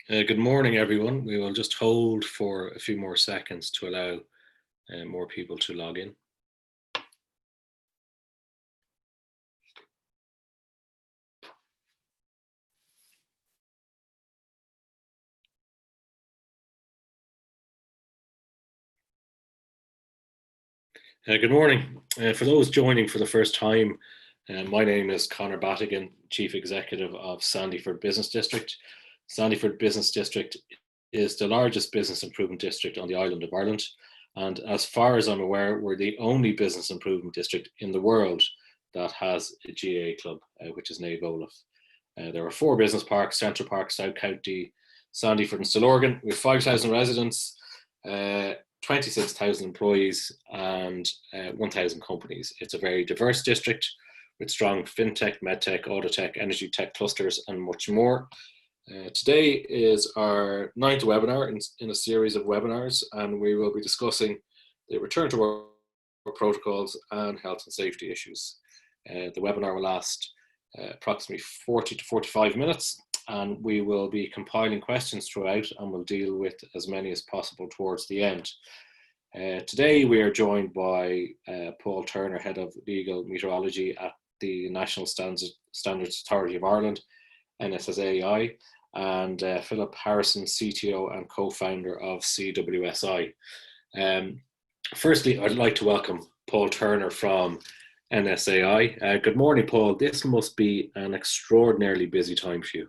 Good morning, everyone. We will just hold for a few more seconds to allow more people to log in. Good morning. For those joining for the first time, my name is Conor Battigan, Chief Executive of Sandyford Business District. Sandyford Business District is the largest business improvement district on the island of Ireland. And as far as I'm aware, we're the only business improvement district in the world that has a GAA club, which is Naomh Olaf. There are 4 business parks: Central Park, South County, Sandyford and Stillorgan, with 5,000 residents, 26,000 employees and 1,000 companies. It's a very diverse district with strong fintech, medtech, autotech, energy tech clusters and much more. Today is our 9th webinar in a series of webinars, and we will be discussing the return to work protocols and health and safety issues. The webinar will last approximately 40 to 45 minutes, and we will be compiling questions throughout, and we'll deal with as many as possible towards the end. Today we are joined by Paul Turner, Head of Legal Metrology at the National Standards Authority of Ireland, NSAI, and Philip Harrison, CTO and Co-Founder of CWSI. Firstly, I'd like to welcome Paul Turner from NSAI. Good morning, Paul. This must be an extraordinarily busy time for you.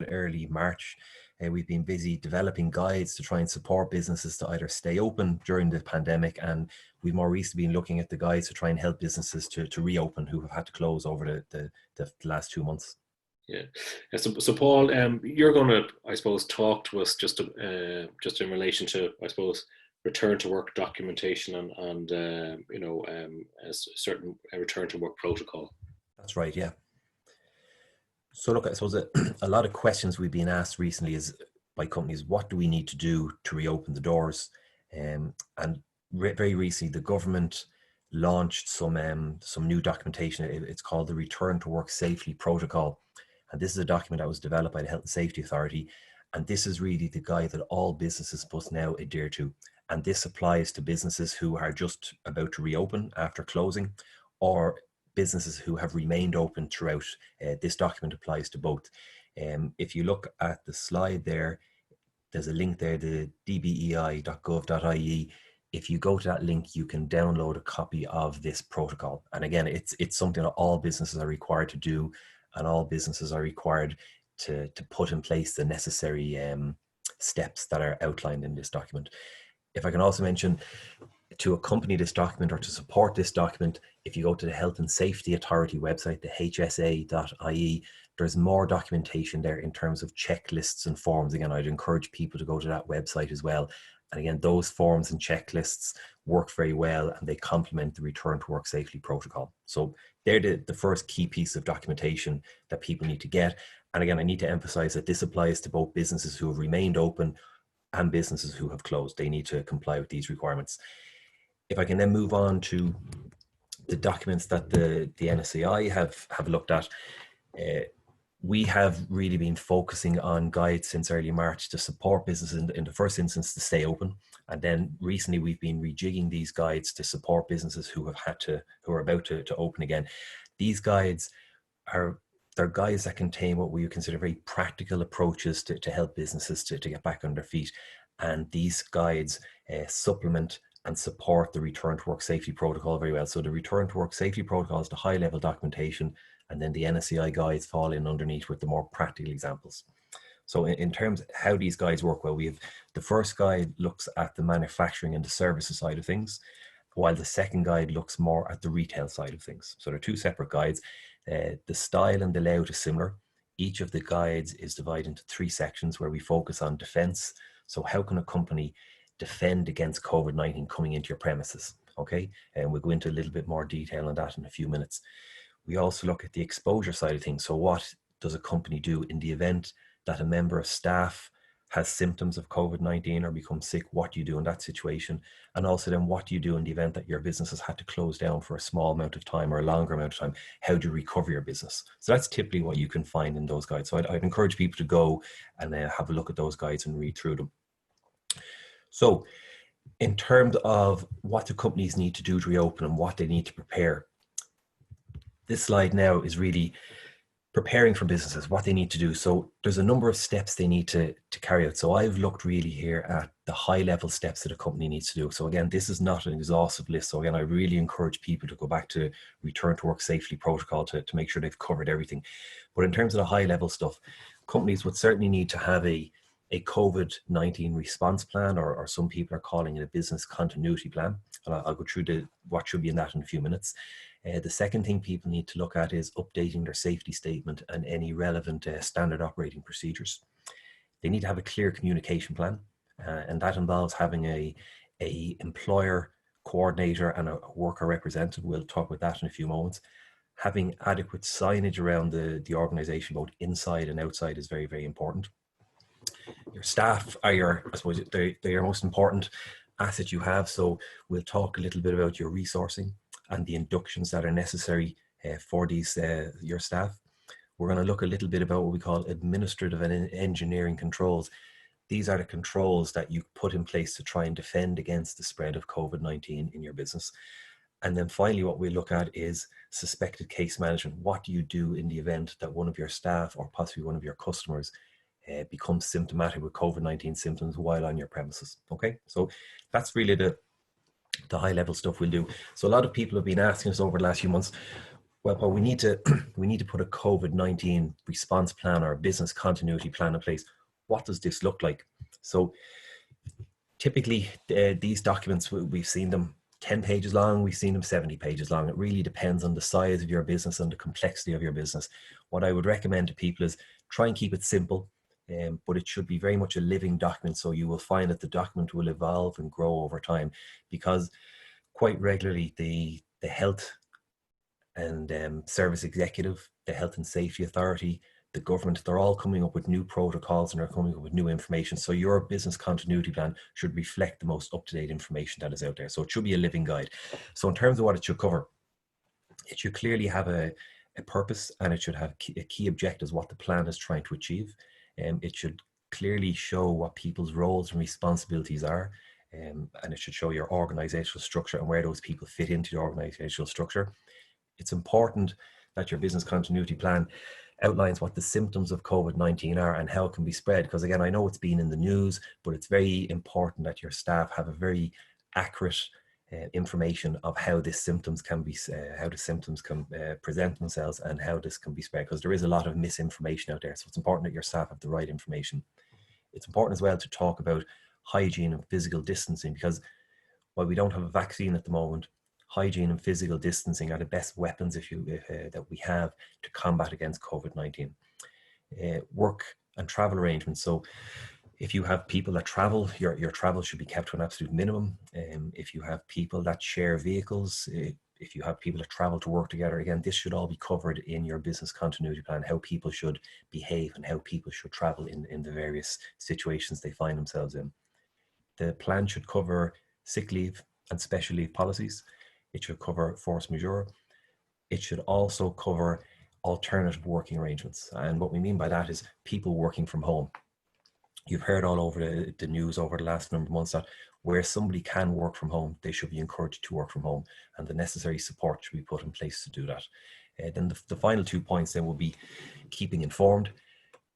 Early March. We've been busy developing guides to try and support businesses to either stay open during the pandemic, and we've more recently been looking at the guides to try and help businesses to reopen who have had to close over the last 2 months. Yeah. So Paul, you're going to, I suppose, talk to us just in relation to, I suppose, return to work documentation and a certain return to work protocol. That's right, yeah. So look, I suppose a lot of questions we've been asked recently is by companies, what do we need to do to reopen the doors? And very recently, the government launched some new documentation. It's called the Return to Work Safely Protocol. And this is a document that was developed by the Health and Safety Authority. And this is really the guide that all businesses must now adhere to. And this applies to businesses who are just about to reopen after closing, or businesses who have remained open throughout. This document applies to both. If you look at the slide there, there's a link there, the dbei.gov.ie. If you go to that link, you can download a copy of this protocol. And again, it's something that all businesses are required to do, and all businesses are required to put in place the necessary steps that are outlined in this document. If I can also mention, to accompany this document or to support this document, if you go to the Health and Safety Authority website, the hsa.ie, there's more documentation there in terms of checklists and forms. Again, I'd encourage people to go to that website as well. And again, those forms and checklists work very well, and they complement the Return to Work Safely protocol. So they're the first key piece of documentation that people need to get. And again, I need to emphasize that this applies to both businesses who have remained open and businesses who have closed. They need to comply with these requirements. If I can then move on to the documents that the NSAI have looked at, we have really been focusing on guides since early March to support businesses in the first instance to stay open. And then recently we've been rejigging these guides to support businesses who are about to open again. These guides they're guides that contain what we consider very practical approaches to help businesses to get back on their feet. And these guides supplement and support the Return to Work Safety Protocol very well. So the Return to Work Safety Protocol is the high level documentation, and then the NSAI guides fall in underneath with the more practical examples. So in terms of how these guides work, well, we have the first guide looks at the manufacturing and the services side of things, while the second guide looks more at the retail side of things. So they're 2 separate guides. The style and the layout is similar. Each of the guides is divided into 3 sections where we focus on defense. So how can a company defend against COVID-19 coming into your premises? Okay, and we'll go into a little bit more detail on that in a few minutes. We also look at the exposure side of things. So what does a company do in the event that a member of staff has symptoms of COVID-19 or become sick, what do you do in that situation? And also then what do you do in the event that your business has had to close down for a small amount of time or a longer amount of time? How do you recover your business? So that's typically what you can find in those guides. So I'd encourage people to go and have a look at those guides and read through them. So in terms of what do companies need to do to reopen and what they need to prepare, this slide now is really preparing for businesses, what they need to do. So there's a number of steps they need to carry out. So I've looked really here at the high level steps that a company needs to do. So again, this is not an exhaustive list. So again, I really encourage people to go back to return to work safely protocol to make sure they've covered everything. But in terms of the high level stuff, companies would certainly need to have a COVID-19 response plan, or some people are calling it a business continuity plan. And I'll go through what should be in that in a few minutes. The second thing people need to look at is updating their safety statement and any relevant standard operating procedures. They need to have a clear communication plan, and that involves having a employer coordinator and a worker representative. We'll talk about that in a few moments. Having adequate signage around the organization, both inside and outside, is very, very important. Your staff are they're your most important asset you have. So we'll talk a little bit about your resourcing and the inductions that are necessary for these your staff. We're going to look a little bit about what we call administrative and engineering controls. These are the controls that you put in place to try and defend against the spread of COVID-19 in your business. And then finally, what we look at is suspected case management. What do you do in the event that one of your staff or possibly one of your customers becomes symptomatic with COVID-19 symptoms while on your premises? Okay, so that's really the high level stuff we'll do. So a lot of people have been asking us over the last few months, well, we need to put a COVID-19 response plan or a business continuity plan in place. What does this look like? So typically these documents, we've seen them 10 pages long, we've seen them 70 pages long. It really depends on the size of your business and the complexity of your business. What I would recommend to people is try and keep it simple, but it should be very much a living document. So you will find that the document will evolve and grow over time, because quite regularly the health and service executive, the health and safety authority, the government, they're all coming up with new protocols and they're coming up with new information. So your business continuity plan should reflect the most up-to-date information that is out there. So it should be a living guide. So in terms of what it should cover, it should clearly have a purpose, and it should have key objectives, what the plan is trying to achieve. It should clearly show what people's roles and responsibilities are. And it should show your organizational structure and where those people fit into the organizational structure. It's important that your business continuity plan outlines what the symptoms of COVID-19 are and how it can be spread. Because again, I know it's been in the news, but it's very important that your staff have a very accurate information of how the symptoms can present themselves and how this can be spread, because there is a lot of misinformation out there. So it's important that your staff have the right information. It's important as well to talk about hygiene and physical distancing, because while we don't have a vaccine at the moment, hygiene and physical distancing are the best weapons that we have to combat against COVID-19. Work and travel arrangements. So if you have people that travel, your travel should be kept to an absolute minimum. If you have people that share vehicles, if you have people that travel to work together, again, this should all be covered in your business continuity plan, how people should behave and how people should travel in the various situations they find themselves in. The plan should cover sick leave and special leave policies. It should cover force majeure. It should also cover alternative working arrangements. And what we mean by that is people working from home. You've heard all over the news over the last number of months that where somebody can work from home, they should be encouraged to work from home, and the necessary support should be put in place to do that. Then the final 2 points then will be keeping informed.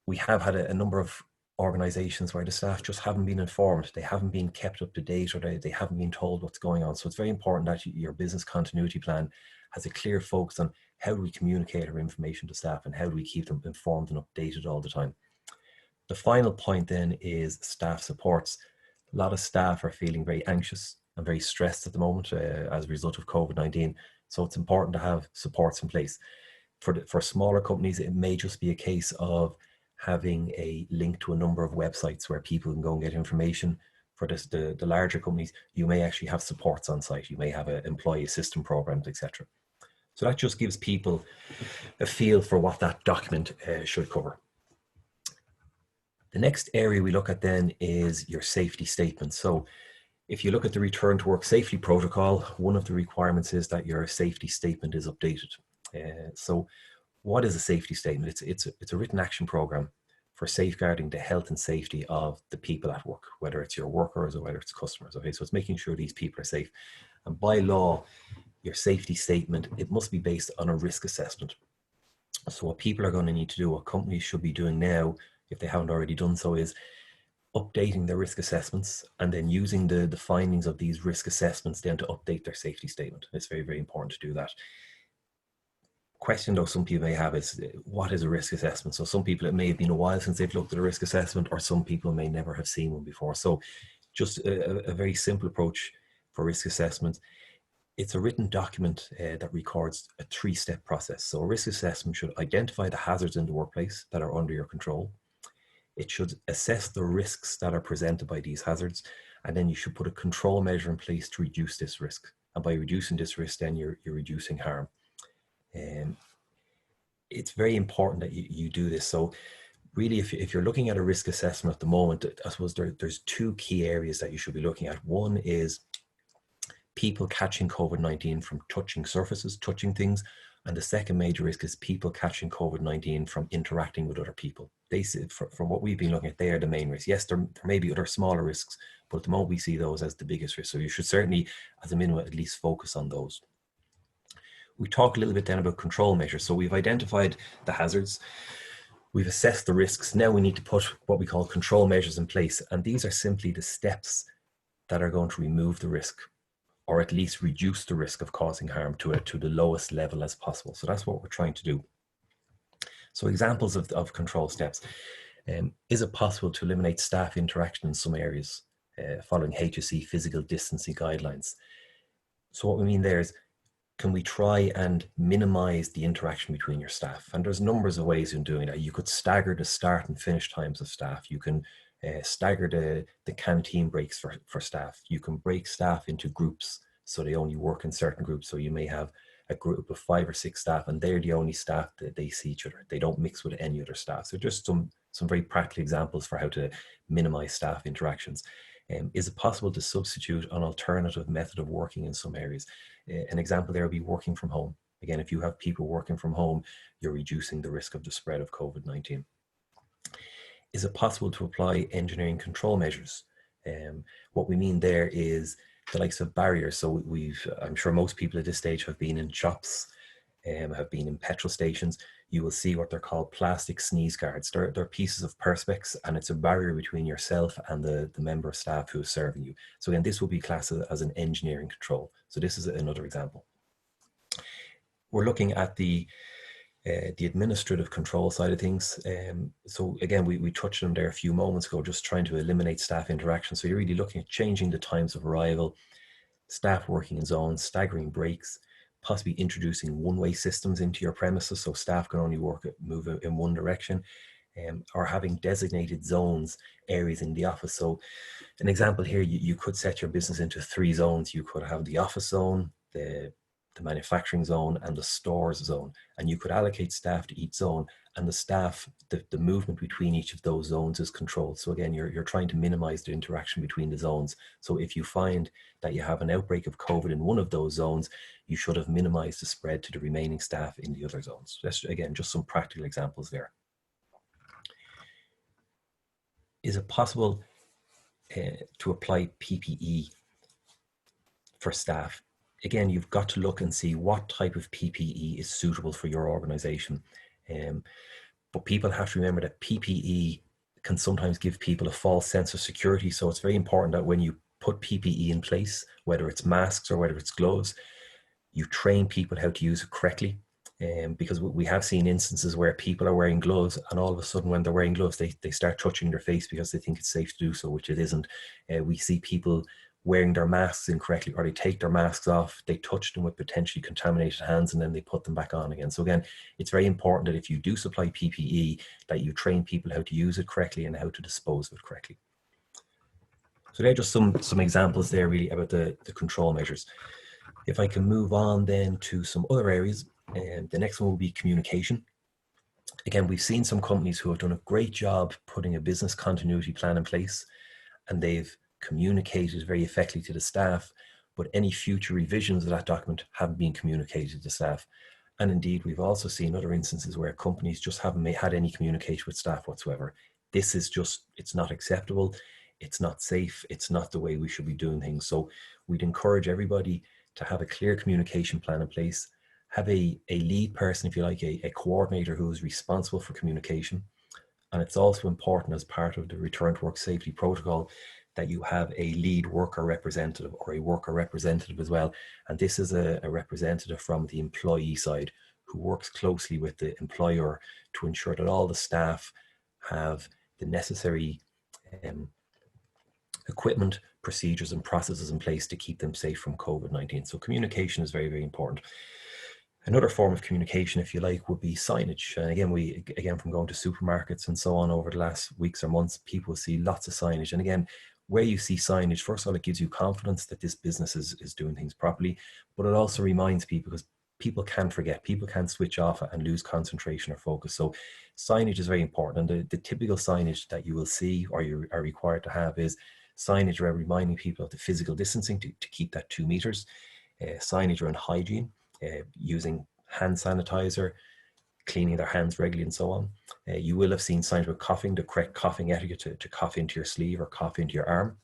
We have had a number of organizations where the staff just haven't been informed. They haven't been kept up to date, or they haven't been told what's going on. So it's very important that your business continuity plan has a clear focus on how do we communicate our information to staff and how do we keep them informed and updated all the time. The final point then is staff supports. A lot of staff are feeling very anxious and very stressed at the moment as a result of COVID-19. So it's important to have supports in place. For smaller companies, it may just be a case of having a link to a number of websites where people can go and get information. For the larger companies, you may actually have supports on site. You may have an employee assistance programs, etc. So that just gives people a feel for what that document should cover. The next area we look at then is your safety statement. So if you look at the return to work safety protocol, one of the requirements is that your safety statement is updated. So what is a safety statement? It's a written action program for safeguarding the health and safety of the people at work, whether it's your workers or whether it's customers. Okay, so it's making sure these people are safe. And by law, your safety statement, it must be based on a risk assessment. So what people are going to need to do, what companies should be doing now, if they haven't already done so, is updating their risk assessments and then using the findings of these risk assessments then to update their safety statement. It's very, very important to do that. Question though some people may have is, what is a risk assessment? So some people, it may have been a while since they've looked at a risk assessment, or some people may never have seen one before. So just a very simple approach for risk assessment. It's a written document that records a 3-step process. So a risk assessment should identify the hazards in the workplace that are under your control. It should assess the risks that are presented by these hazards. And then you should put a control measure in place to reduce this risk. And by reducing this risk, then you're reducing harm. It's very important that you do this. So really, if you're looking at a risk assessment at the moment, I suppose there's 2 key areas that you should be looking at. One is people catching COVID-19 from touching surfaces, touching things. And the second major risk is people catching COVID-19 from interacting with other people. They, from what we've been looking at, they are the main risk. Yes, there may be other smaller risks, but at the moment we see those as the biggest risk. So you should certainly, as a minimum, at least focus on those. We talk a little bit then about control measures. So we've identified the hazards. We've assessed the risks. Now we need to put what we call control measures in place. And these are simply the steps that are going to remove the risk, or at least reduce the risk of causing harm to the lowest level as possible. So that's what we're trying to do. So examples of control steps. Is it possible to eliminate staff interaction in some areas following HSE physical distancing guidelines? So what we mean there is, can we try and minimize the interaction between your staff? And there's numbers of ways in doing that. You could stagger the start and finish times of staff. You can stagger the canteen breaks for staff. You can break staff into groups so they only work in certain groups. So you may have a group of 5 or 6 staff, and they're the only staff that they see each other. They don't mix with any other staff. So just some very practical examples for how to minimize staff interactions. Is it possible to substitute an alternative method of working in some areas? An example there would be working from home. Again, if you have people working from home, you're reducing the risk of the spread of COVID-19. Is it possible to apply engineering control measures? What we mean there is the likes of barriers. So I'm sure most people at this stage have been in shops, have been in petrol stations. You will see what they're called plastic sneeze guards. They're pieces of perspex, and it's a barrier between yourself and the member of staff who is serving you. So again, this will be classed as an engineering control. So this is another example. We're looking at the administrative control side of things. So again, we touched on them there a few moments ago, just trying to eliminate staff interaction. So you're really looking at changing the times of arrival, staff working in zones, staggering breaks, possibly introducing one-way systems into your premises so staff can only move in one direction, or having designated zones, areas in the office. So an example here, you could set your business into 3 zones. You could have the office zone, the manufacturing zone, and the stores zone, and you could allocate staff to each zone, and the staff, the movement between each of those zones is controlled. So again, you're trying to minimize the interaction between the zones. So if you find that you have an outbreak of COVID in one of those zones, you should have minimized the spread to the remaining staff in the other zones. That's, again, just some practical examples there. Is it possible to apply PPE for staff? Again, you've got to look and see what type of PPE is suitable for your organization. But people have to remember that PPE can sometimes give people a false sense of security. So it's very important that when you put PPE in place, whether it's masks or whether it's gloves, you train people how to use it correctly. Because we have seen instances where people are wearing gloves, and all of a sudden when they're wearing gloves, they start touching their face because they think it's safe to do so, which it isn't. We see people wearing their masks incorrectly, or they take their masks off, they touch them with potentially contaminated hands, and then they put them back on again. So again, it's very important that if you do supply PPE, that you train people how to use it correctly and how to dispose of it correctly. So there are just some examples there really about the control measures. If I can move on then to some other areas, and the next one will be communication. Again, we've seen some companies who have done a great job putting a business continuity plan in place, and they've communicated very effectively to the staff, but any future revisions of that document haven't been communicated to staff. And indeed, we've also seen other instances where companies just haven't had any communication with staff whatsoever. This is just, it's not acceptable. It's not safe. It's not the way we should be doing things. So we'd encourage everybody to have a clear communication plan in place, have a lead person, if you like, a coordinator who is responsible for communication. And it's also important as part of the return to work safety protocol that you have a lead worker representative or a worker representative as well. And this is a representative from the employee side who works closely with the employer to ensure that all the staff have the necessary equipment, procedures and processes in place to keep them safe from COVID-19. So communication is very, very important. Another form of communication, if you like, would be signage. And again, from going to supermarkets and so on over the last weeks or months, people see lots of signage. And again, where you see signage, first of all, it gives you confidence that this business is doing things properly, but it also reminds people, because people can forget, people can switch off and lose concentration or focus. So signage is very important. And the typical signage that you will see or you are required to have is signage around reminding people of the physical distancing to keep that 2 meters, signage around hygiene, using hand sanitizer, cleaning their hands regularly and so on. You will have seen signs about coughing, the correct coughing etiquette to cough into your sleeve or cough into your arm.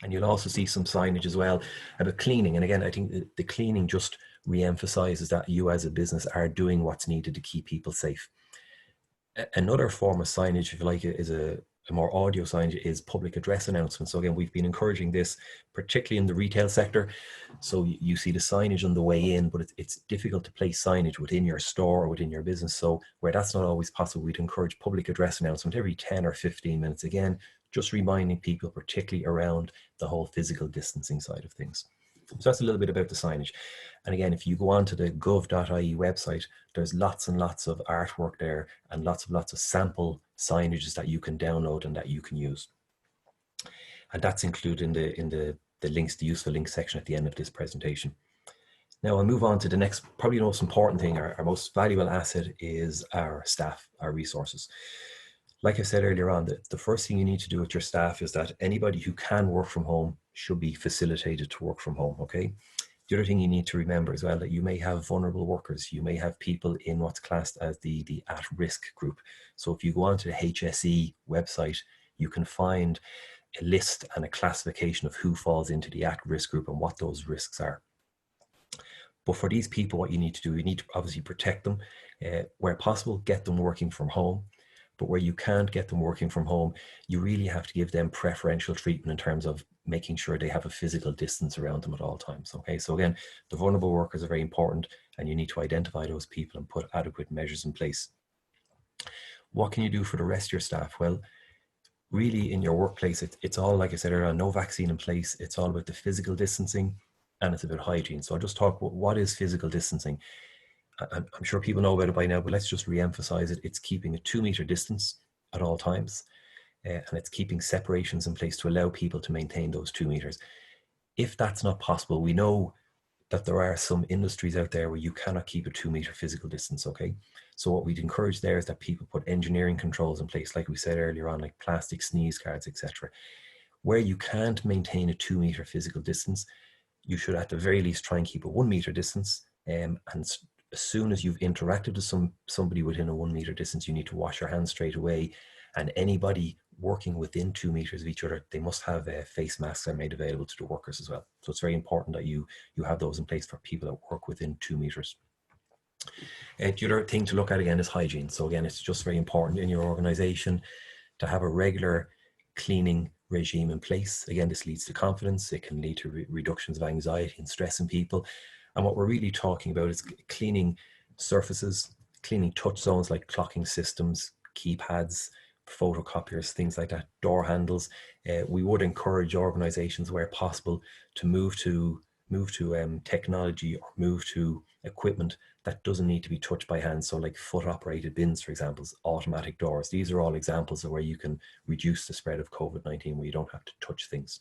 And you'll also see some signage as well about cleaning. And again, I think the cleaning just re-emphasizes that you as a business are doing what's needed to keep people safe. Another form of signage, if you like, is a more audio signage, is public address announcements. So again, we've been encouraging this, particularly in the retail sector. So you see the signage on the way in, but it's difficult to place signage within your store or within your business. So where that's not always possible, we'd encourage public address announcement every 10 or 15 minutes. Again, just reminding people, particularly around the whole physical distancing side of things. So that's a little bit about the signage. And again, if you go on to the gov.ie website, there's lots and lots of artwork there and lots of sample signages that you can download and that you can use. And that's included in the links, the useful links section at the end of this presentation. Now I'll move on to the next, probably the most important thing, our most valuable asset is our staff, our resources. Like I said earlier on, the first thing you need to do with your staff is that anybody who can work from home should be facilitated to work from home, okay? The other thing you need to remember as well, that you may have vulnerable workers. You may have people in what's classed as the at-risk group. So if you go onto the HSE website, you can find a list and a classification of who falls into the at-risk group and what those risks are. But for these people, what you need to do, you need to obviously protect them. Where possible, get them working from home. But where you can't get them working from home, you really have to give them preferential treatment in terms of making sure they have a physical distance around them at all times. Okay, so again, the vulnerable workers are very important, and you need to identify those people and put adequate measures in place. What can you do for the rest of your staff? Well, really in your workplace, it's all, like I said earlier, no vaccine in place. It's all about the physical distancing and it's about hygiene. So I'll just talk about what is physical distancing. I'm sure people know about it by now, but let's just re-emphasize it. It's keeping a 2 meter distance at all times, and it's keeping separations in place to allow people to maintain those 2 meters. If that's not possible, we know that there are some industries out there where you cannot keep a 2 meter physical distance, okay? So what we'd encourage there is that people put engineering controls in place, like we said earlier on, like plastic sneeze guards, etc. Where you can't maintain a 2 meter physical distance, you should at the very least try and keep a 1 meter distance, and as soon as you've interacted with somebody within a 1 meter distance, you need to wash your hands straight away. And anybody working within 2 meters of each other, they must have face masks that are made available to the workers as well. So it's very important that you have those in place for people that work within 2 meters. The other thing to look at again is hygiene. So again, it's just very important in your organization to have a regular cleaning regime in place. Again, this leads to confidence. It can lead to reductions of anxiety and stress in people. And what we're really talking about is cleaning surfaces, cleaning touch zones like clocking systems, keypads, photocopiers, things like that, door handles. We would encourage organizations where possible to move to technology or move to equipment that doesn't need to be touched by hand. So like foot operated bins, for example, automatic doors. These are all examples of where you can reduce the spread of COVID-19, where you don't have to touch things.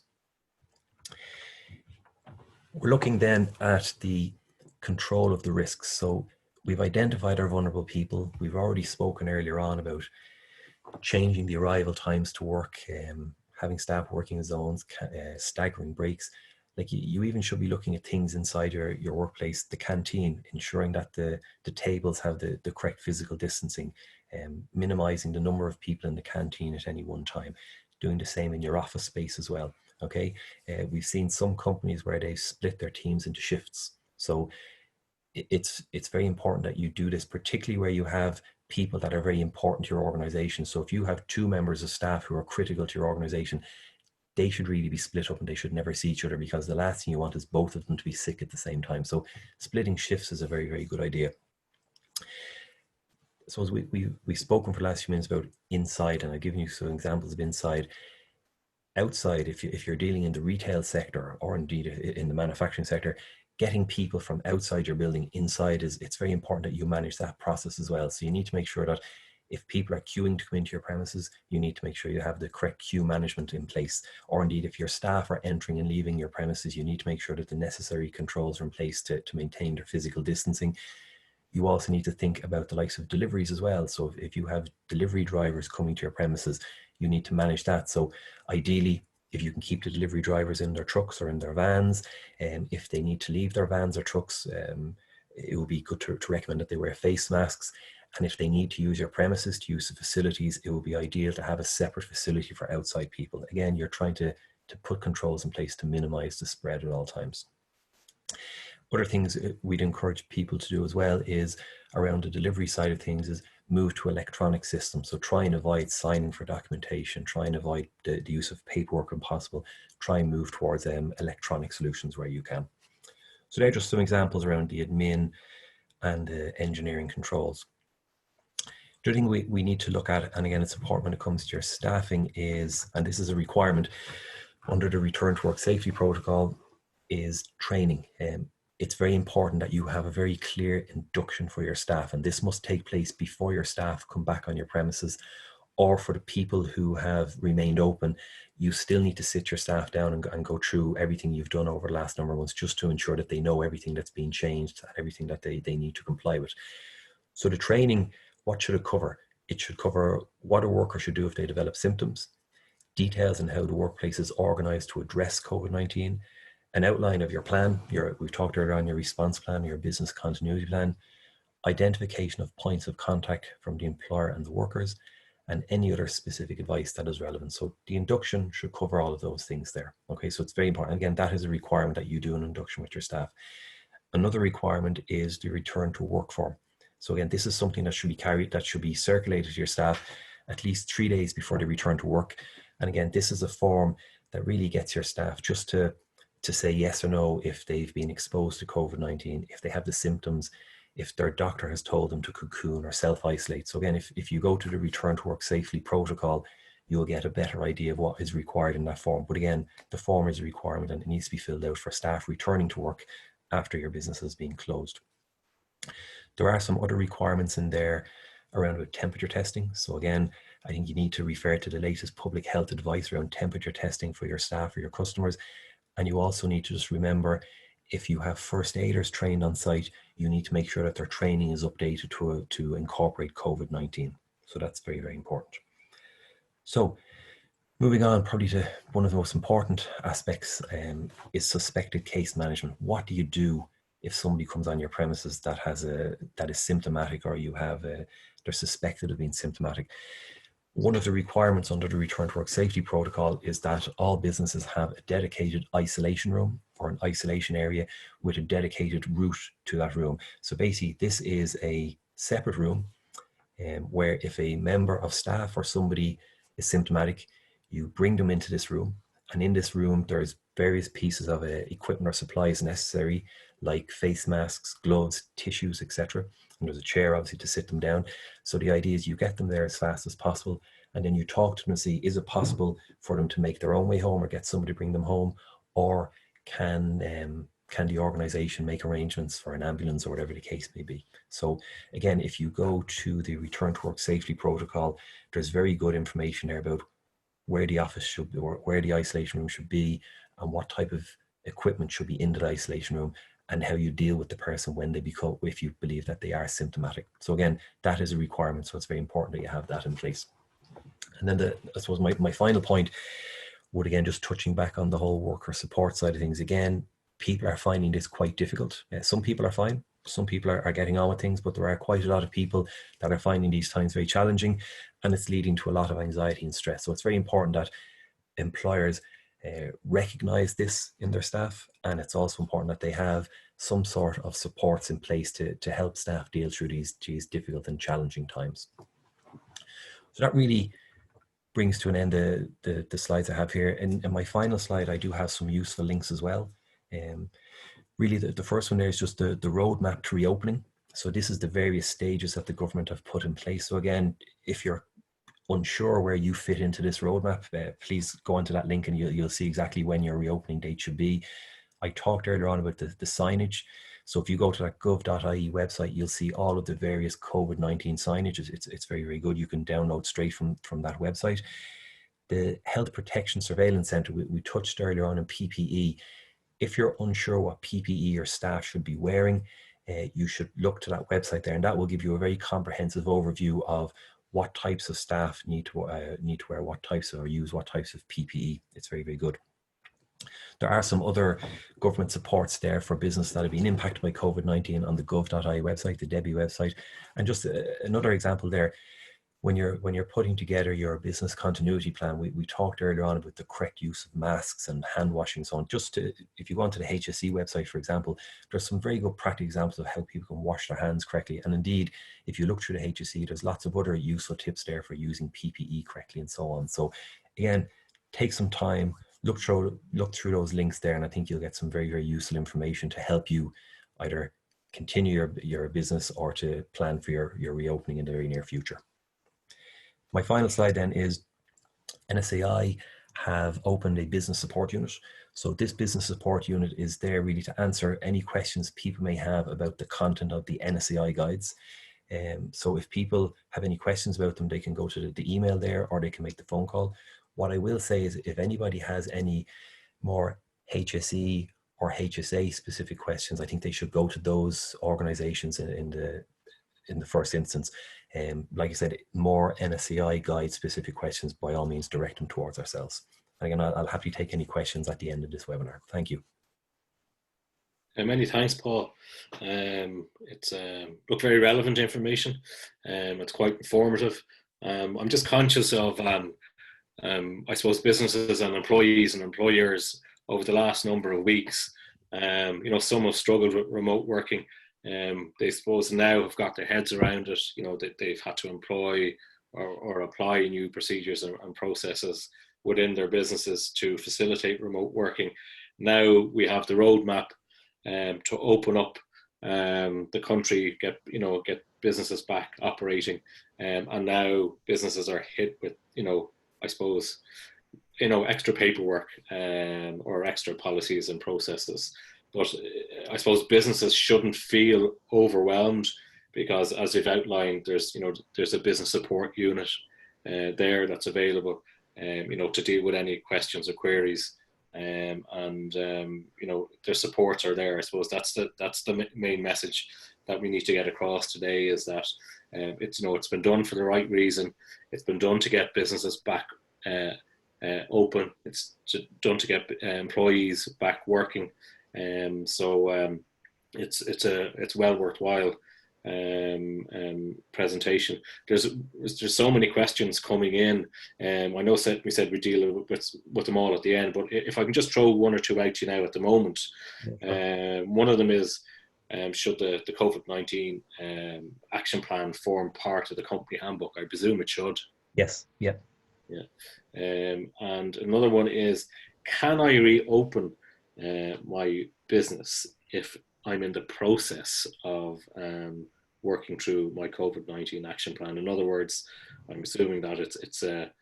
We're looking then at the control of the risks. So we've identified our vulnerable people. We've already spoken earlier on about changing the arrival times to work, having staff working in zones, staggering breaks. Like you even should be looking at things inside your workplace, the canteen, ensuring that the tables have the correct physical distancing, minimizing the number of people in the canteen at any one time, doing the same in your office space as well. Okay, we've seen some companies where they've split their teams into shifts. So it's very important that you do this, particularly where you have people that are very important to your organization. So if you have two members of staff who are critical to your organization, they should really be split up and they should never see each other, because the last thing you want is both of them to be sick at the same time. So splitting shifts is a very, very good idea. So as we've spoken for the last few minutes about inside, and I've given you some examples of inside. Outside, if you're dealing in the retail sector or indeed in the manufacturing sector, getting people from outside your building inside it's very important that you manage that process as well. So you need to make sure that if people are queuing to come into your premises, you need to make sure you have the correct queue management in place. Or indeed, if your staff are entering and leaving your premises, you need to make sure that the necessary controls are in place to maintain their physical distancing. You also need to think about the likes of deliveries as well. So if you have delivery drivers coming to your premises, you need to manage that. So ideally, if you can keep the delivery drivers in their trucks or in their vans, and if they need to leave their vans or trucks, it would be good to recommend that they wear face masks. And if they need to use your premises, to use the facilities, it would be ideal to have a separate facility for outside people. Again, you're trying to put controls in place to minimize the spread at all times. Other things we'd encourage people to do as well is around the delivery side of things is move to electronic systems. So try and avoid signing for documentation, try and avoid the use of paperwork when possible, try and move towards electronic solutions where you can. So they're just some examples around the admin and the engineering controls. The other thing we need to look at, and again, it's important when it comes to your staffing is, and this is a requirement under the return to work safety protocol, is training. It's very important that you have a very clear induction for your staff, and this must take place before your staff come back on your premises, or for the people who have remained open, you still need to sit your staff down and go through everything you've done over the last number of months, just to ensure that they know everything that's been changed and everything that they need to comply with. So the training, what should it cover? It should cover what a worker should do if they develop symptoms, details on how the workplace is organized to address COVID-19, an outline of your plan, we've talked earlier on your response plan, your business continuity plan, identification of points of contact from the employer and the workers, and any other specific advice that is relevant. So the induction should cover all of those things there. Okay, so it's very important. Again, that is a requirement that you do an induction with your staff. Another requirement is the return to work form. So again, this is something that should be carried, that should be circulated to your staff at least 3 days before they return to work. And again, this is a form that really gets your staff just to say yes or no if they've been exposed to COVID-19, if they have the symptoms, if their doctor has told them to cocoon or self-isolate. So again, if you go to the return to work safely protocol, you'll get a better idea of what is required in that form. But again, the form is a requirement and it needs to be filled out for staff returning to work after your business has been closed. There are some other requirements in there around temperature testing. So again, I think you need to refer to the latest public health advice around temperature testing for your staff or your customers. And you also need to just remember, if you have first aiders trained on site, you need to make sure that their training is updated to incorporate COVID-19. So that's very, very important. So moving on, probably to one of the most important aspects is suspected case management. What do you do if somebody comes on your premises that is symptomatic, or you have they're suspected of being symptomatic? One of the requirements under the return to work safety protocol is that all businesses have a dedicated isolation room or an isolation area with a dedicated route to that room. So basically, this is a separate room where if a member of staff or somebody is symptomatic, you bring them into this room. And in this room, there's various pieces of equipment or supplies necessary, like face masks, gloves, tissues, etc. And there's a chair, obviously, to sit them down. So the idea is you get them there as fast as possible, and then you talk to them and see, is it possible for them to make their own way home or get somebody to bring them home? Or can the organization make arrangements for an ambulance or whatever the case may be? So again, if you go to the return to work safety protocol, there's very good information there about where the office should be, or where the isolation room should be, and what type of equipment should be in the isolation room. and how you deal with the person when they become, if you believe that they are symptomatic. So again, that is a requirement. So it's very important that you have that in place. And then I suppose my final point would, again, just touching back on the whole worker support side of things. Again, people are finding this quite difficult. Some people are fine. Some people are getting on with things, but there are quite a lot of people that are finding these times very challenging, and it's leading to a lot of anxiety and stress. So it's very important that employers recognize this in their staff, and it's also important that they have some sort of supports in place to help staff deal through these difficult and challenging times. So that really brings to an end the slides I have here. And in my final slide, I do have some useful links as well. Really, the first one there is just the roadmap to reopening. So this is the various stages that the government have put in place. So again, if you're unsure where you fit into this roadmap, please go onto that link and you'll see exactly when your reopening date should be. I talked earlier on about the signage. So if you go to that gov.ie website, you'll see all of the various COVID-19 signage. It's very, very good. You can download straight from that website. The Health Protection Surveillance Centre, we touched earlier on in PPE. If you're unsure what PPE your staff should be wearing, you should look to that website there, and that will give you a very comprehensive overview of what types of staff need to wear what types or use what types of PPE. It's very, very good. There are some other government supports there for business that have been impacted by COVID-19 on the gov.ie website, the DEBI website. And just another example there, when you're putting together your business continuity plan, we talked earlier on about the correct use of masks and hand washing. So on, if you go onto the HSE website, for example, there's some very good practical examples of how people can wash their hands correctly. And indeed, if you look through the HSE, there's lots of other useful tips there for using PPE correctly and so on. So again, take some time, look through those links there, and I think you'll get some very, very useful information to help you either continue your business or to plan for your reopening in the very near future. My final slide then is NSAI have opened a business support unit. So this business support unit is there really to answer any questions people may have about the content of the NSAI guides. So if people have any questions about them, they can go to the email there, or they can make the phone call. What I will say is, if anybody has any more HSE or HSA specific questions, I think they should go to those organizations in the first instance. Like I said, more NSAI guide specific questions, by all means, direct them towards ourselves. And again, I'll happily take any questions at the end of this webinar. Thank you. Many thanks, Paul. It's look, very relevant information. It's quite informative. I'm just conscious of I suppose businesses and employees and employers over the last number of weeks. Some have struggled with remote working. They suppose now have got their heads around it. They've had to employ or apply new procedures and processes within their businesses to facilitate remote working. Now we have the roadmap to open up the country, get businesses back operating, and now businesses are hit with I suppose extra paperwork or extra policies and processes. But I suppose businesses shouldn't feel overwhelmed, because as we've outlined, there's a business support unit there that's available to deal with any questions or queries. Their supports are there. I suppose that's the main message that we need to get across today, is that it's been done for the right reason. It's been done to get businesses back open. It's done to get employees back working. It's well worthwhile presentation. There's so many questions coming in. I know we said we deal with them all at the end, but if I can just throw one or two out to you now at the moment. One of them is, should the COVID-19 action plan form part of the company handbook? I presume it should. Yes. Yeah. Yeah. And another one is, can I reopen my business if I'm in the process of working through my COVID-19 action plan? In other words, I'm assuming that it's not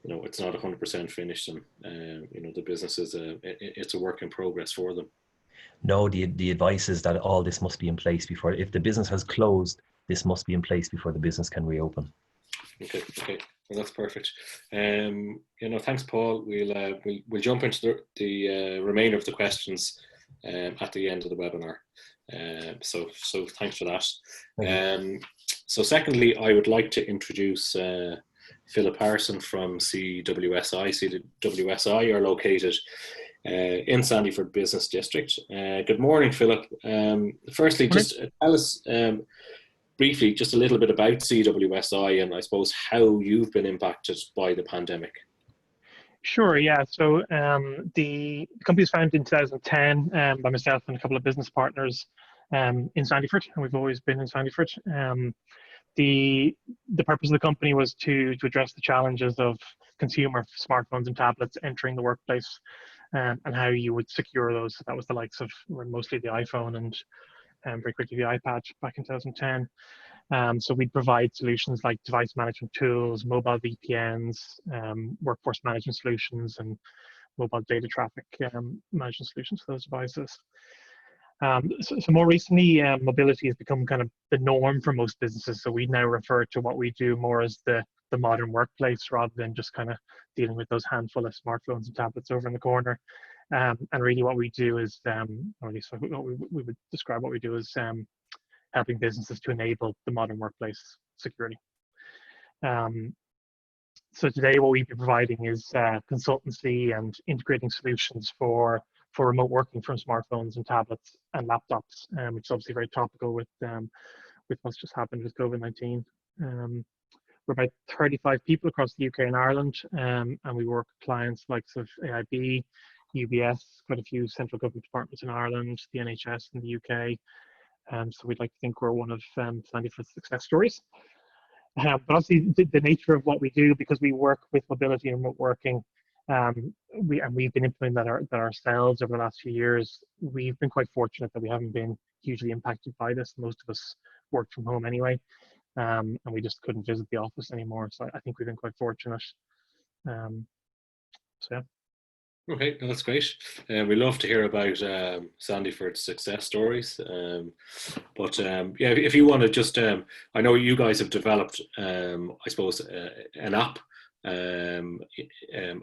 100% finished, and the business is it's a work in progress for them. No, the advice is that all this must be in place before, if the business has closed, this must be in place before the business can reopen. Okay, well, that's perfect. Thanks, Paul. We'll jump into the remainder of the questions at the end of the webinar. So thanks for that. So secondly, I would like to introduce Philip Harrison from CWSI. CWSI are located in Sandyford Business District. Good morning, Philip. Firstly, just tell us briefly just a little bit about CWSI and I suppose how you've been impacted by the pandemic. Sure, yeah. So the company was founded in 2010 by myself and a couple of business partners in Sandyford, and we've always been in Sandyford. The purpose of the company was to address the challenges of consumer smartphones and tablets entering the workplace, and how you would secure those. So that was the likes of mostly the iPhone and very quickly the iPad back in 2010. So we'd provide solutions like device management tools, mobile VPNs, workforce management solutions, and mobile data traffic management solutions for those devices. So more recently, mobility has become kind of the norm for most businesses. So we now refer to what we do more as the modern workplace rather than just kind of dealing with those handful of smartphones and tablets over in the corner. And really what we do is, or at least we would describe what we do as helping businesses to enable the modern workplace security. So today what we've been providing is consultancy and integrating solutions for remote working from smartphones and tablets and laptops, which is obviously very topical with what's just happened with COVID-19. We're about 35 people across the UK and Ireland, and we work with clients like AIB, UBS, quite a few central government departments in Ireland, the NHS in the UK. So we'd like to think we're one of Sandyford's success stories. But obviously the nature of what we do, because we work with mobility and remote working, we've been implementing that ourselves over the last few years. We've been quite fortunate that we haven't been hugely impacted by this. Most of us work from home anyway, and we just couldn't visit the office anymore. So I think we've been quite fortunate. So yeah. Okay, that's great. We love to hear about Sandyford's success stories. But yeah, if you want to just, I know you guys have developed, I suppose, an app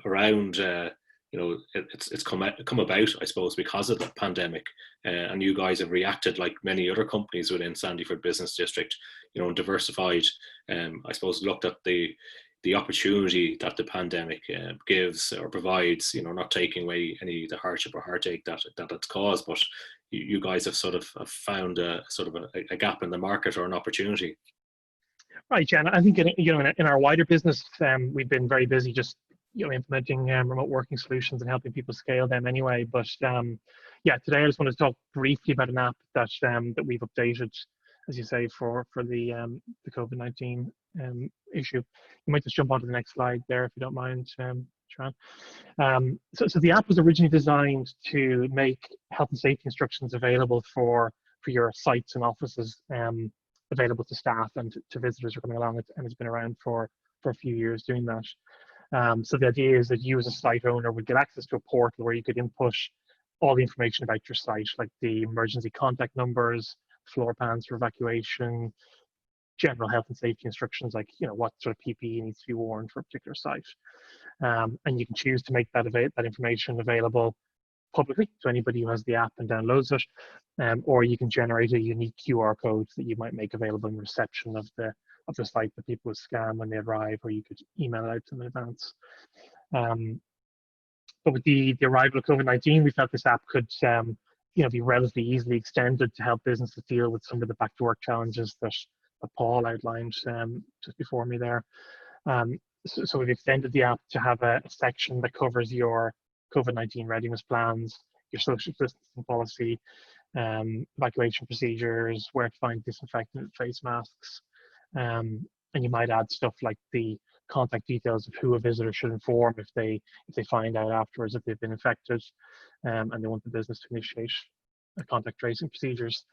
around, you know, it's come about, I suppose, because of the pandemic, and you guys have reacted like many other companies within Sandyford Business District, you know, and diversified. I suppose looked at the opportunity that the pandemic gives or provides, you know, not taking away any of the hardship or heartache that it's caused, but you guys have sort of found a sort of a gap in the market or an opportunity. Right, Jan. I think in our wider business, we've been very busy just implementing remote working solutions and helping people scale them anyway. But yeah, today I just wanted to talk briefly about an app that we've updated, as you say, for the COVID-19 issue. You might just jump onto the next slide there if you don't mind, Sharon. So the app was originally designed to make health and safety instructions available for your sites and offices, available to staff and to visitors who are coming along, and it's been around for a few years doing that. So the idea is that you as a site owner would get access to a portal where you could input all the information about your site, like the emergency contact numbers, floor plans for evacuation, general health and safety instructions, like what sort of PPE needs to be worn for a particular site. And you can choose to make that information available publicly to anybody who has the app and downloads it, or you can generate a unique QR code that you might make available in reception of the site that people would scan when they arrive, or you could email it out to them in advance. But with the arrival of COVID-19, we felt this app could be relatively easily extended to help businesses deal with some of the back to work challenges that Paul outlined just before me there. So we've extended the app to have a section that covers your COVID-19 readiness plans, your social distancing policy, evacuation procedures, where to find disinfectant face masks, and you might add stuff like the contact details of who a visitor should inform if they find out afterwards that they've been infected, and they want the business to initiate contact tracing procedures.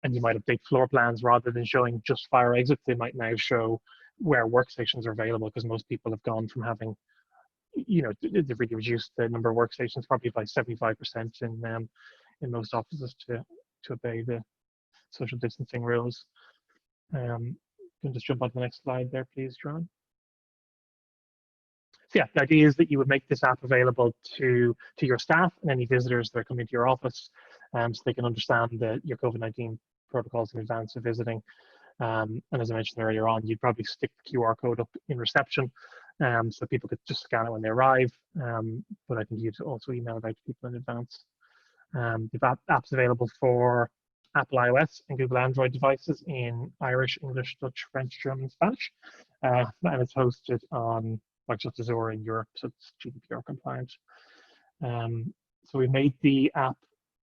And you might update floor plans rather than showing just fire exits. They might now show where workstations are available, because most people have gone from having, they've really reduced the number of workstations probably by 75% in most offices to obey the social distancing rules. You can just jump on the next slide there, please, John. So yeah, the idea is that you would make this app available to your staff and any visitors that are coming to your office, so they can understand your COVID-19 protocols in advance of visiting. And as I mentioned earlier on, you'd probably stick the QR code up in reception, so people could just scan it when they arrive. But I think you'd also email it out to people in advance. The app's available for Apple iOS and Google Android devices in Irish, English, Dutch, French, German, Spanish. And it's hosted on Microsoft Azure in Europe, so it's GDPR compliant. So we made the app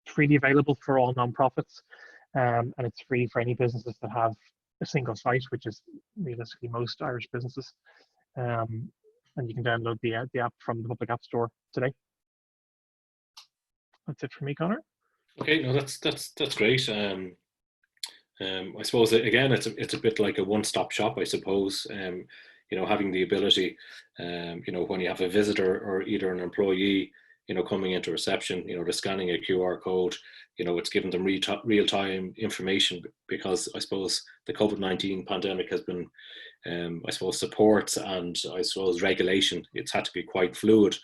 freely available for all nonprofits, and it's free for any businesses that have a single site, which is realistically most Irish businesses. And you can download the app from the public app store today. That's it for me, Connor. Okay, no, that's great. I suppose again, it's a bit like a one-stop shop, I suppose. Having the ability, when you have a visitor or either an employee, coming into reception, they're scanning a QR code, it's giving them real-time information, because I suppose the COVID-19 pandemic has been, supports and I suppose regulation, it's had to be quite fluid.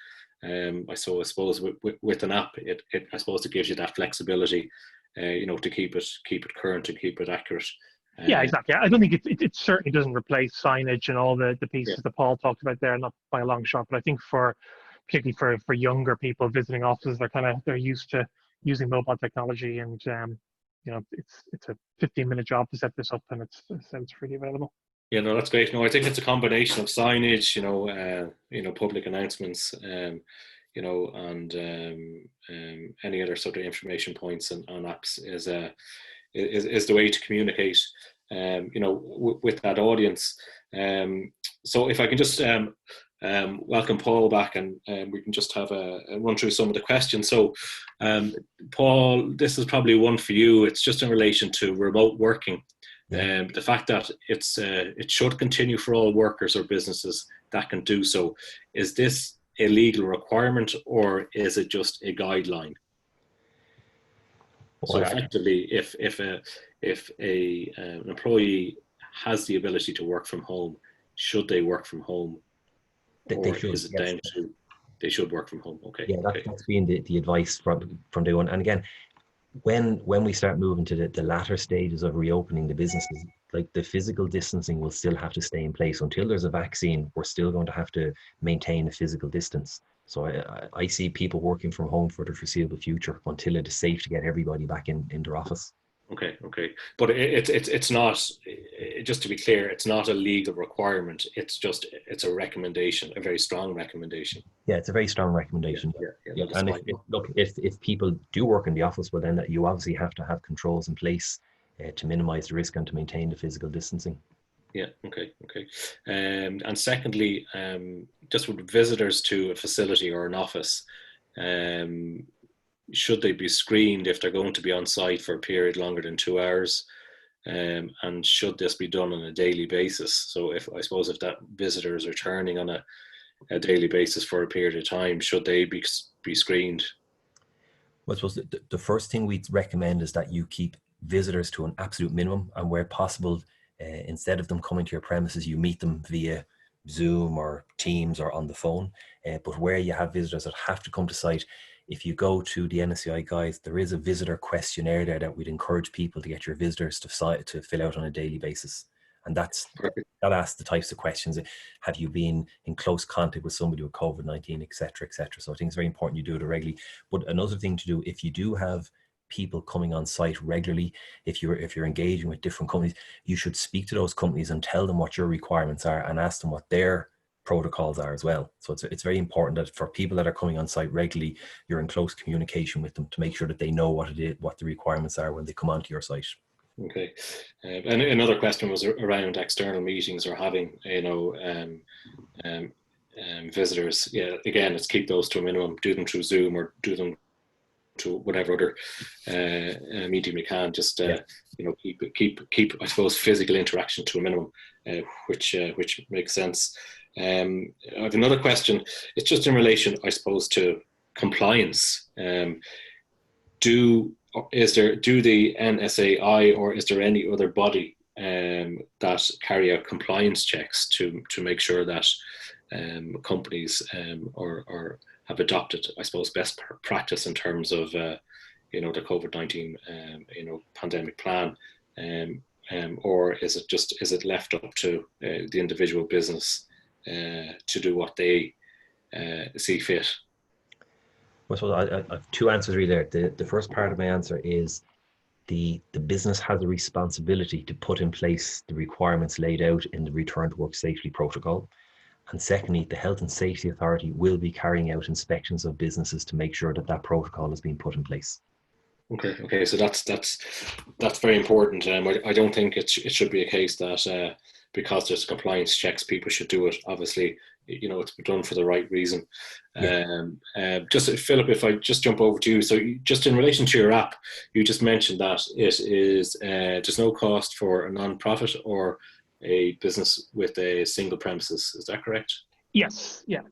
I suppose with an app, it gives you that flexibility, to keep it current and keep it accurate. Yeah, exactly. I don't think it certainly doesn't replace signage and all the pieces that Paul talked about there, not by a long shot. But I think particularly for younger people visiting offices, they're used to using mobile technology, and it's a 15-minute job to set this up, and it's freely available. Yeah, no, that's great. No, I think it's a combination of signage, public announcements, and any other sort of information points on apps is the way to communicate, with that audience. So if I can just welcome Paul back, and we can just have a run through some of the questions. So, Paul, this is probably one for you. It's just in relation to remote working. The fact that it should continue for all workers or businesses that can do so. Is this a legal requirement, or is it just a guideline? So effectively, if an employee has the ability to work from home, should they work from home, or is it down to they should work from home? Okay. Yeah, that's been the advice from day one. And again, when we start moving to the latter stages of reopening the businesses, like the physical distancing will still have to stay in place until there's a vaccine. We're still going to have to maintain a physical distance. So I see people working from home for the foreseeable future until it is safe to get everybody back in their office. Okay. But it's not, just to be clear, it's not a legal requirement. It's a recommendation, a very strong recommendation. Yeah, it's a very strong recommendation. Yeah. And if people do work in the office, well, then you obviously have to have controls in place to minimize the risk and to maintain the physical distancing. Yeah. Okay. And secondly, just with visitors to a facility or an office, should they be screened if they're going to be on site for a period longer than 2 hours? And should this be done on a daily basis? So if that visitor is returning on a daily basis for a period of time, should they be screened? Well, I suppose the first thing we'd recommend is that you keep visitors to an absolute minimum, and where possible, instead of them coming to your premises, you meet them via Zoom or Teams or on the phone. But where you have visitors that have to come to site, if you go to the NSAI guides, there is a visitor questionnaire there that we'd encourage people to get your visitors to fill out on a daily basis. And that asks the types of questions. Have you been in close contact with somebody with COVID-19, et cetera, et cetera. So I think it's very important you do it regularly. But another thing to do, if you do have people coming on site regularly, if you're engaging with different companies, you should speak to those companies and tell them what your requirements are and ask them what their protocols are as well. So it's very important that for people that are coming on site regularly, you're in close communication with them to make sure that they know what the requirements are when they come onto your site. Okay. And another question was around external meetings or having, visitors. Yeah, again, let's keep those to a minimum. Do them through Zoom or do them to whatever other medium you can. Just keep I suppose physical interaction to a minimum, which makes sense. I have another question. It's just in relation, I suppose, to compliance. Do the NSAI or is there any other body that carry out compliance checks to make sure that companies or have adopted, I suppose, best practice in terms of the COVID-19 pandemic plan, or is it left up to the individual business to do what they see fit? Well, so I have two answers really there. The first part of my answer is the business has a responsibility to put in place the requirements laid out in the Return to Work Safely Protocol. And secondly, the Health and Safety Authority will be carrying out inspections of businesses to make sure that that protocol is being put in place. Okay. So that's very important. I don't think it should be a case that because there's compliance checks, people should do it. Obviously, it's done for the right reason. Yeah. Just Philip, if I just jump over to you. So just in relation to your app, you just mentioned that it is there's no cost for a non-profit or a business with a single premises. Is that correct? Yes. Yeah.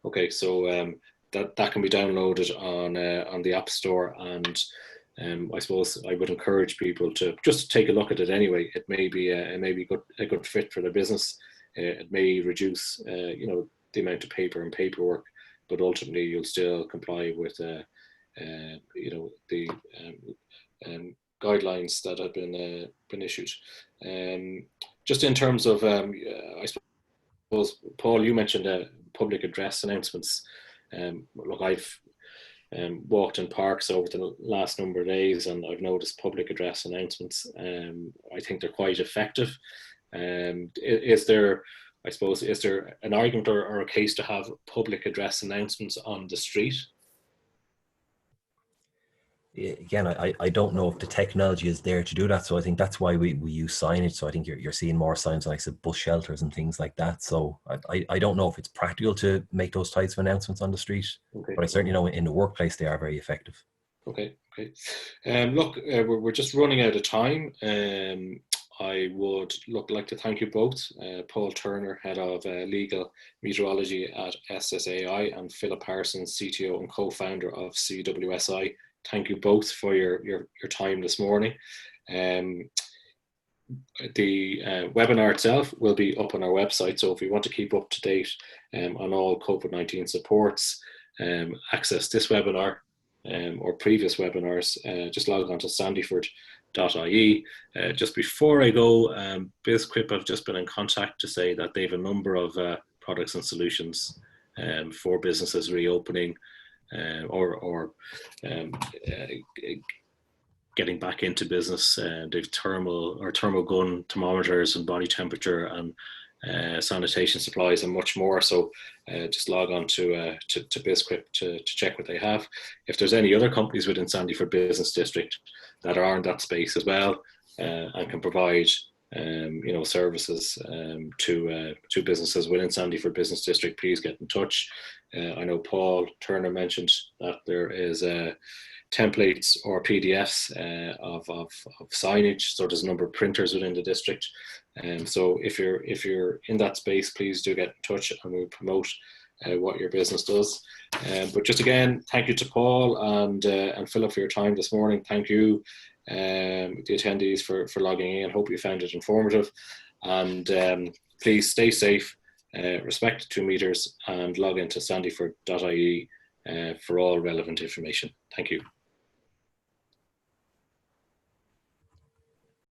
Okay. So that can be downloaded on the App Store, and I suppose I would encourage people to just take a look at it anyway. It may be a good fit for their business. It may reduce the amount of paper and paperwork, but ultimately you'll still comply with the guidelines that have been issued. Just in terms of I suppose, Paul, you mentioned public address announcements. Look, I've walked in parks over the last number of days, and I've noticed public address announcements. I think they're quite effective. Is there an argument or a case to have public address announcements on the street? Again, I don't know if the technology is there to do that. So I think that's why we use signage. So I think you're seeing more signs like bus shelters and things like that. So I don't know if it's practical to make those types of announcements on the street, okay. But I certainly know in the workplace they are very effective. Okay. Look, we're just running out of time. I would like to thank you both, Paul Turner, Head of Legal Metrology at NSAI, and Philip Harrison, CTO and Co-Founder of CWSI. Thank you both for your time this morning. The webinar itself will be up on our website, so if you want to keep up to date on all COVID-19 supports, access this webinar or previous webinars, just log on to sandyford.ie. Just before I go, BizQuip have just been in contact to say that they have a number of products and solutions for businesses reopening or getting back into business. They've thermal gun thermometers and body temperature and sanitation supplies and much more. So just log on to BizQuip to check what they have. If there's any other companies within Sandyford Business District that are in that space as well and can provide services to businesses within Sandyford Business District, please get in touch. I know Paul Turner mentioned that there is templates or PDFs of signage. So there's a number of printers within the district. So if you're in that space, please do get in touch and we'll promote what your business does. But just again, thank you to Paul and Philip for your time this morning. Thank you, the attendees, for logging in. Hope you found it informative. And please stay safe, respect 2 meters, and log into sandyford.ie for all relevant information. Thank you.